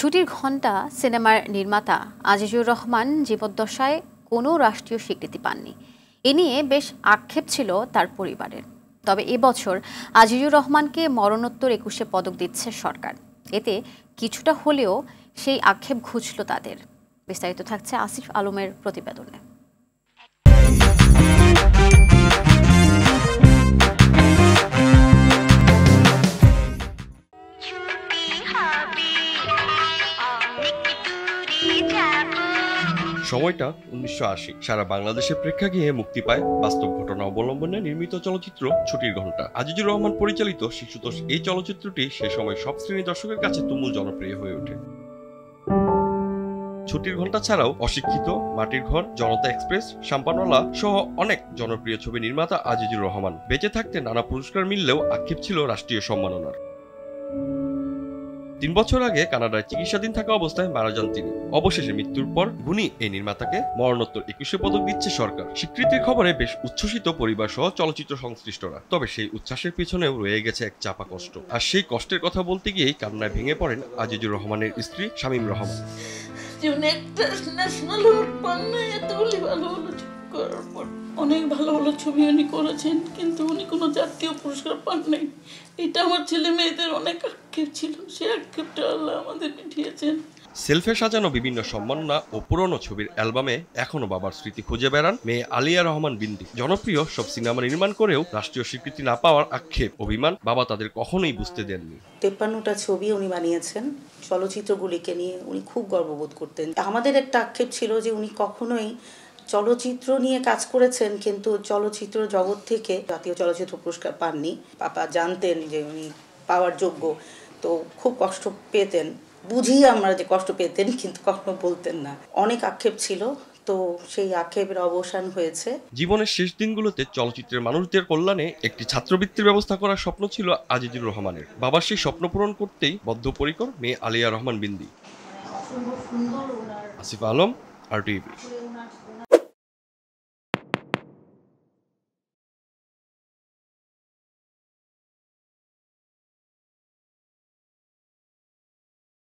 ছুটির ঘণ্টা সিনেমার নির্মাতা আজিজুর রহমান জীবদ্দশায় কোনো রাষ্ট্রীয় স্বীকৃতি পাননি। এ নিয়ে বেশ আক্ষেপ ছিল তার পরিবারের। তবে এবছর আজিজুর রহমানকে মরণোত্তর ২১ পদক দিচ্ছে সরকার। এতে কিছুটা হলেও সেই আক্ষেপ ঘুচল তাদের। বিস্তারিত থাকছে আসিফ আলমের প্রতিবেদনে। সময়টা ১৯৮০। সারা বাংলাদেশের প্রেক্ষাগৃহে মুক্তি পায় বাস্তব ঘটনা অবলম্বনে নির্মিত চলচ্চিত্র ছুটির ঘণ্টা। আজিজুর রহমান পরিচালিত শিশুতোষ এই চলচ্চিত্রটি সে সময় সব শ্রেণীর দর্শকের কাছে তুমুল জনপ্রিয় হয়ে ওঠে। ছুটির ঘণ্টা ছাড়াও অশিক্ষিত, মাটির ঘর, জনতা এক্সপ্রেস, শাম্পানওয়ালা সহ অনেক জনপ্রিয় ছবি নির্মাতা আজিজুর রহমান বেঁচে থাকতে নানা পুরস্কার মিললেও আক্ষেপ ছিল রাষ্ট্রীয় সম্মাননার। ৩ বছর আগে কানাডায় চিকিৎসাধীন থাকা অবস্থায় মারা যান তিনি। অবশেষে মৃত্যুর পর গুণী এই নির্মাতাকে মরণোত্তর ২১ পদক দিচ্ছে সরকার। স্বীকৃতির খবরে বেশ উচ্ছ্বসিত পরিবার সহ চলচ্চিত্র সংশ্লিষ্টরা। তবে সেই উচ্ছ্বাসের পিছনেও রয়ে গেছে এক চাপা কষ্ট। আর সেই কষ্টের কথা বলতে গিয়েই কান্নায় ভেঙে পড়েন আজিজুর রহমানের স্ত্রী শামীম রহমান। অনেক ভালো ভালো ছবি উনি করেছেন, কিন্তু উনি কোনো জাতীয় পুরস্কার পান নাই। এটা আমার ছেলে মেয়েদের অনেক আক্ষেপ ছিল, সে আক্ষেপটা আল্লাহ আমাদের মিটিয়েছেন। সেলফে সাজানো বিভিন্ন সম্মাননা ও পুরনো ছবির অ্যালবামে এখনো বাবার স্মৃতি খুঁজে বেড়ান মেয়ে আলিয়া রহমান বিন্দি। জনপ্রিয় সব সিনেমা নির্মাণ করেও রাষ্ট্রীয় স্বীকৃতি না পাওয়ার আক্ষেপ, অভিমান বাবা তাদের কখনোই বুঝতে দেননি। ৫৩টা ছবি উনি বানিয়েছেন। চলচ্চিত্রগুলিকে নিয়ে উনি খুব গর্ববোধ করতেন। আমাদের একটা আক্ষেপ ছিল যে উনি কখনোই চলচ্চিত্র নিয়ে কাজ করেছেন, কিন্তু চলচ্চিত্র জগৎ থেকে জাতীয় চলচ্চিত্র পুরস্কার পাননি। পাপা জানতেন যে উনি পাওয়ার যোগ্য, তো খুব কষ্ট পেতেন। বুঝি আমরা যে কষ্ট পেতেন, কিন্তু কখনো বলতেন না। অনেক আক্ষেপ ছিল, তো সেই আক্ষেপের অবসান হয়েছে। জীবনের শেষ দিনগুলোতে চলচ্চিত্রের মানুষদের কল্যাণে একটি ছাত্রবৃত্তির ব্যবস্থা করার স্বপ্ন ছিল আজিজুর রহমানের। বাবার সেই স্বপ্ন পূরণ করতেই বদ্ধপরিকর মেয়ে আলিয়া রহমান বিন্দি। আসিফ আলম, RTV।